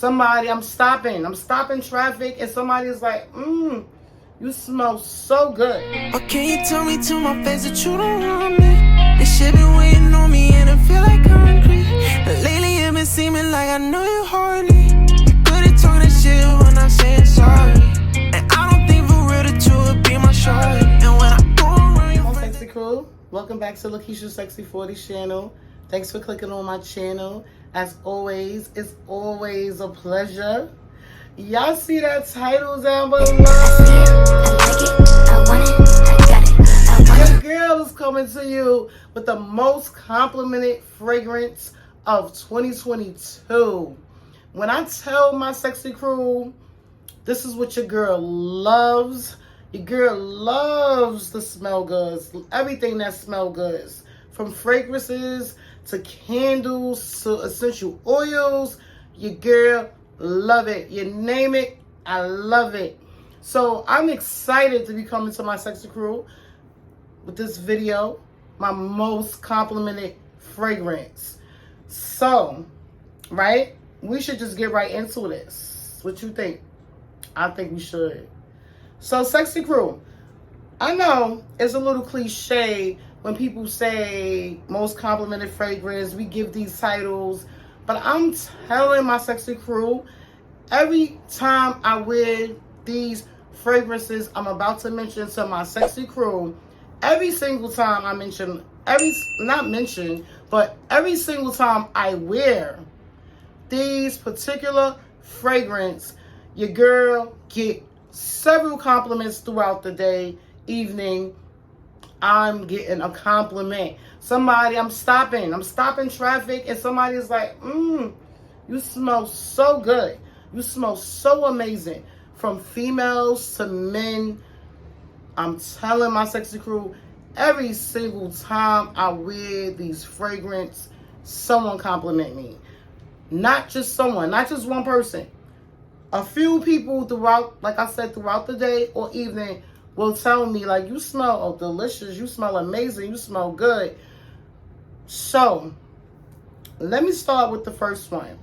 somebody, I'm stopping traffic, and somebody is like, you smell so good. Or can you tell me to my face that you don't want me? This shit been waiting on me and I feel like concrete. But lately it been seeming like I know you horny. You good at talking shit when I'm saying sorry. And I don't think for real that you would be my shorty. And when I go around your friends, Sexycrew, welcome back to Lakeisha's Sexy 40s channel. Thanks for clicking on my channel. As always, it's always a pleasure. Y'all see that title down below? Your girl is coming to you with the most complimented fragrance of 2022. When I tell my sexy crew, this is what your girl loves. Your girl loves the smell goods, everything that smell goods, from fragrances to candles to essential oils. Your girl love it. You name it, I love it. So I'm excited to be coming to my sexy crew with this video, my most complimented fragrance. So, right, we should just get right into this. What you think? I think we should. So, sexy crew, I know it's a little cliche when people say most complimented fragrance, we give these titles, but I'm telling my sexy crew, every time I wear these fragrances I'm about to mention to my sexy crew, every single time I mention, every single time I wear these particular fragrance, your girl get several compliments throughout the day, evening. I'm getting a compliment. Somebody, I'm stopping traffic, and somebody is like, you smell so good. You smell so amazing. From females to men, I'm telling my sexy crew, every single time I wear these fragrance, someone compliment me. Not just someone, not just one person. A few people throughout, like I said, throughout the day or evening will tell me, like, you smell delicious, you smell amazing, you smell good. So, let me start with the first one.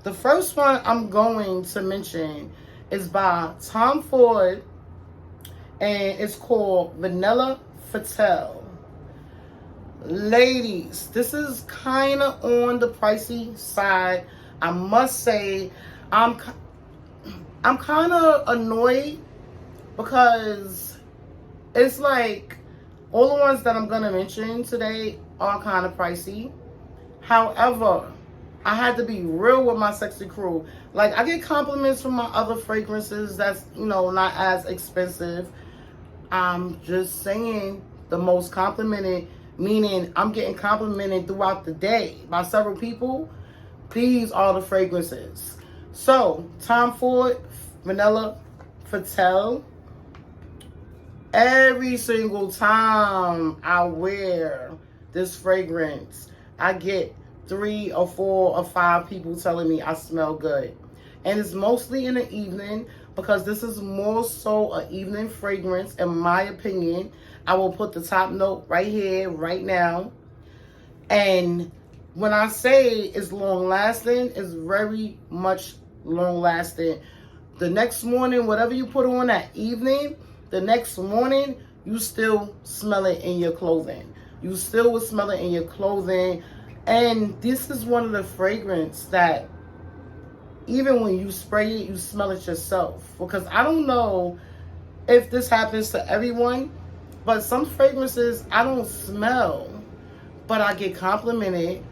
The first one I'm going to mention is by Tom Ford, and it's called Vanilla Fatale. Ladies, this is kind of on the pricey side. I must say, I'm kind of annoyed because it's like all the ones that I'm going to mention today are kind of pricey. However, I had to be real with my sexy crew. Like, I get compliments from my other fragrances that's, not as expensive. I'm just saying the most complimented, meaning I'm getting complimented throughout the day by several people. These are the fragrances. So, Tom Ford, Vanilla Fatale. Every single time I wear this fragrance, I get 3 or 4 or 5 people telling me I smell good. And it's mostly in the evening because this is more so an evening fragrance, in my opinion. I will put the top note right here, right now. And when I say it's long lasting, it's very much long lasting. The next morning, whatever you put on that evening, the next morning, you still smell it in your clothing. You still will smell it in your clothing. And this is one of the fragrance that even when you spray it, you smell it yourself. Because I don't know if this happens to everyone, but some fragrances I don't smell, but I get complimented.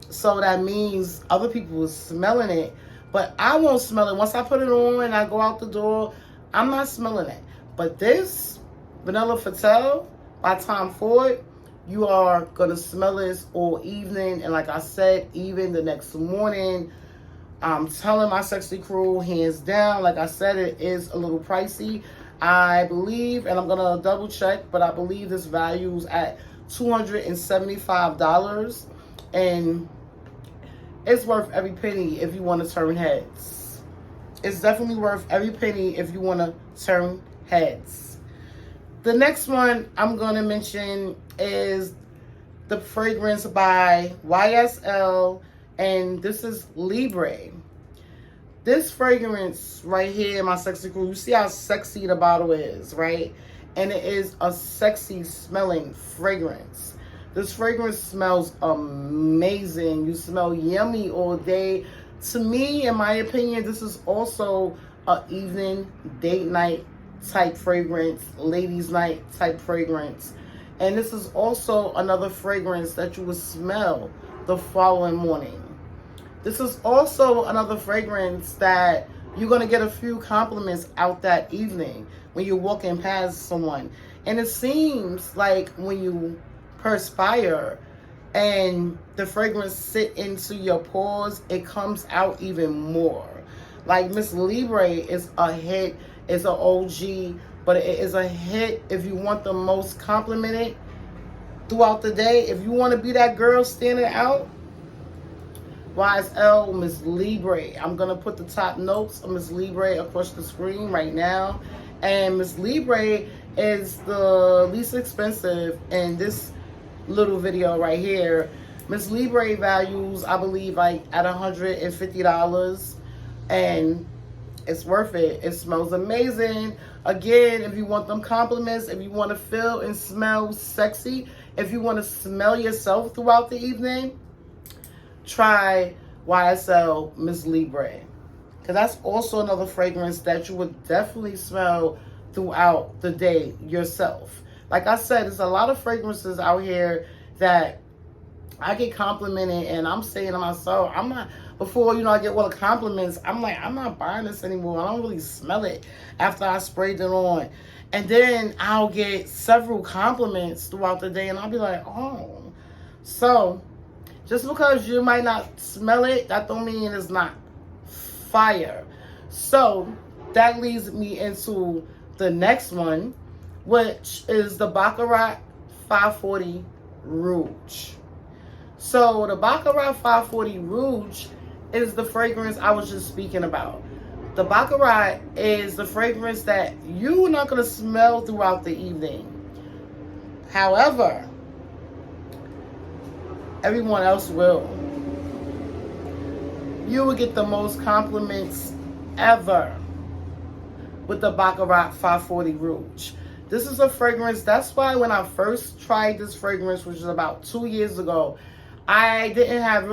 So that means other people are smelling it, but I won't smell it. Once I put it on and I go out the door, I'm not smelling it. But this, Vanilla Fatale by Tom Ford, you are going to smell this all evening. And like I said, even the next morning. I'm telling my sexy crew, hands down, like I said, it is a little pricey. I believe, and I'm going to double check, but I believe this values at $275. And it's worth every penny if you want to turn heads. It's definitely worth every penny if you want to turn heads. The next one I'm going to mention is the fragrance by YSL, and this is Libre. This fragrance right here, my Sexycrew, you see how sexy the bottle is, right? And it is a sexy smelling fragrance. This fragrance smells amazing. You smell yummy all day. To me, in my opinion, this is also a evening, date night type fragrance, ladies night type fragrance. And this is also another fragrance that you will smell the following morning. This is also another fragrance that you're going to get a few compliments out that evening when you're walking past someone. And it seems like when you perspire and the fragrance sit into your pores, it comes out even more. Like Miss Libre is a hit, it's an OG, but it is a hit if you want the most complimented throughout the day. If you want to be that girl standing out, YSL Miss Libre. I'm going to put the top notes of Miss Libre across the screen right now. And Miss Libre is the least expensive in this little video right here. Miss Libre values, I believe, like at $150. And it's worth it. It smells amazing. Again, if you want them compliments, if you want to feel and smell sexy, if you want to smell yourself throughout the evening, try YSL Miss Libre. Because that's also another fragrance that you would definitely smell throughout the day yourself. Like I said, there's a lot of fragrances out here that I get complimented and I'm saying to myself, I'm not, before, I get all the compliments, I'm like, I'm not buying this anymore. I don't really smell it after I sprayed it on. And then I'll get several compliments throughout the day and I'll be like, oh. So, just because you might not smell it, that don't mean it's not fire. So, that leads me into the next one, which is the Baccarat 540 Rouge. So, the Baccarat 540 Rouge is the fragrance I was just speaking about. The Baccarat is the fragrance that you're not going to smell throughout the evening. However, everyone else will. You will get the most compliments ever with the Baccarat 540 Rouge. This is a fragrance, that's why when I first tried this fragrance, which was about 2 years ago, I didn't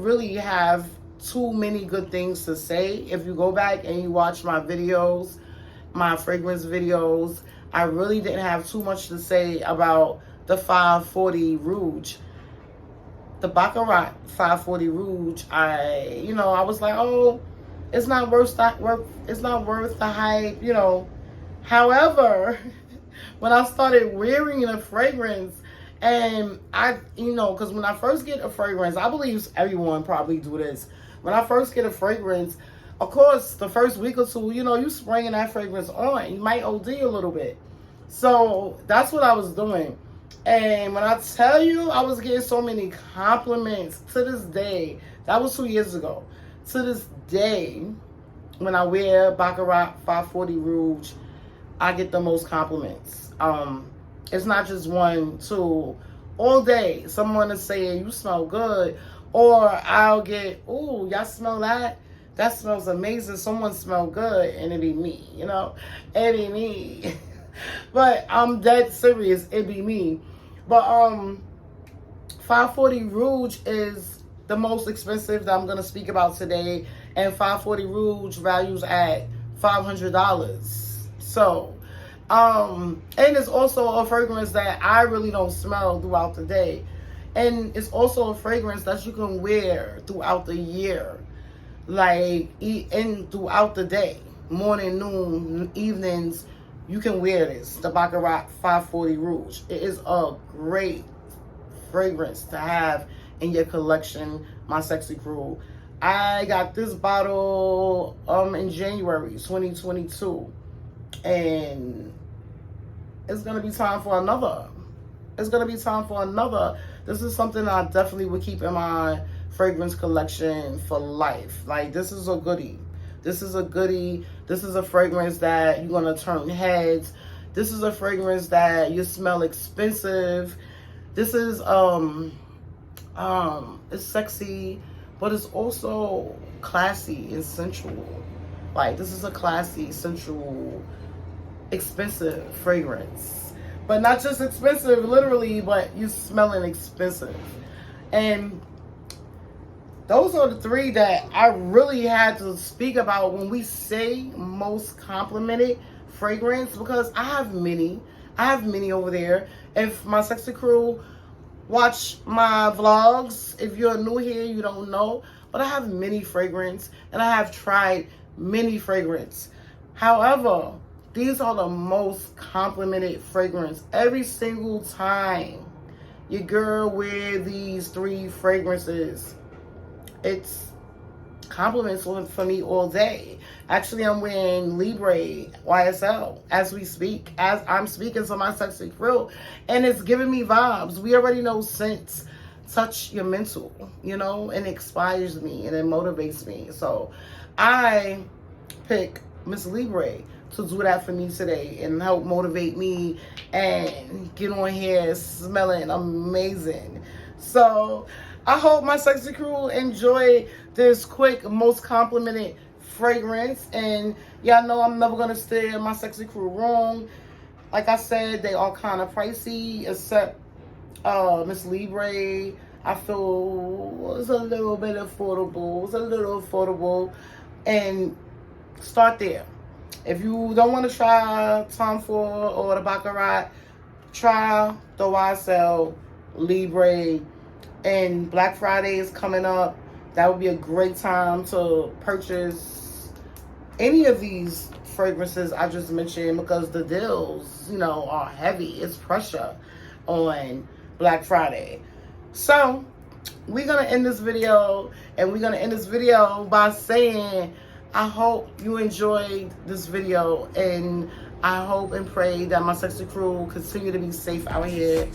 really have too many good things to say. If you go back and you watch my videos, my fragrance videos, I really didn't have too much to say about the 540 Rouge. The Baccarat 540 Rouge, I was like, oh, it's not worth the hype, However, when I started wearing the fragrance, and because when I first get a fragrance, I believe everyone probably do this. When I first get a fragrance, of course, the first week or two, you spraying that fragrance on, you might OD a little bit. So that's what I was doing. And when I tell you, I was getting so many compliments to this day. That was 2 years ago. To this day, when I wear Baccarat 540 Rouge, I get the most compliments. It's not just 1, 2. All day, someone is saying, you smell good. Or I'll get, ooh, y'all smell that? That smells amazing. Someone smell good. And it be me, It be me. But I'm dead serious. It be me. But 540 Rouge is the most expensive that I'm going to speak about today. And 540 Rouge values at $500. So, and it's also a fragrance that I really don't smell throughout the day. And it's also a fragrance that you can wear throughout the year. Like, throughout the day. Morning, noon, evenings, you can wear this. The Baccarat 540 Rouge. It is a great fragrance to have in your collection, my Sexycrew. I got this bottle in January 2022. And it's going to be time for another. It's going to be time for another. This is something I definitely would keep in my fragrance collection for life. Like, this is a goodie. This is a goodie. This is a fragrance that you're going to turn heads. This is a fragrance that you smell expensive. This is, it's sexy, but it's also classy and sensual. Like, this is a classy, sensual, expensive fragrance. But not just expensive, literally, but you smelling expensive. And those are the three that I really had to speak about when we say most complimented fragrance, because I have many. I have many over there. If my Sexycrew watch my vlogs, if you're new here, you don't know, but I have many fragrance and I have tried many fragrance. However, these are the most complimented fragrance. Every single time your girl wear these three fragrances, it's compliments for me all day. Actually, I'm wearing Libre YSL as we speak, as I'm speaking to my Sexycrew, and it's giving me vibes. We already know scents touch your mental, you know, and it inspires me and it motivates me. So I pick Miss Libre to do that for me today and help motivate me and get on here smelling amazing. So I hope my Sexycrew enjoy this quick, most complimented fragrance. And y'all know I'm never going to steer my Sexycrew wrong. Like I said, they are kind of pricey, except Miss Libre, I feel it's a little bit affordable. It's a little affordable. And start there. If you don't want to try Tom Ford or the Baccarat, try the YSL, Libre. And Black Friday is coming up. That would be a great time to purchase any of these fragrances I just mentioned, because the deals, you know, are heavy. It's pressure on Black Friday. So we're going to end this video, and we're going to end this video by saying, I hope you enjoyed this video, and I hope and pray that my Sexycrew continue to be safe out here.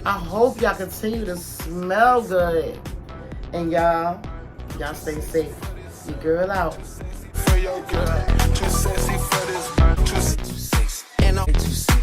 I hope y'all continue to smell good, and y'all stay safe. Your girl out. For your girl, too sexy for this, too sexy.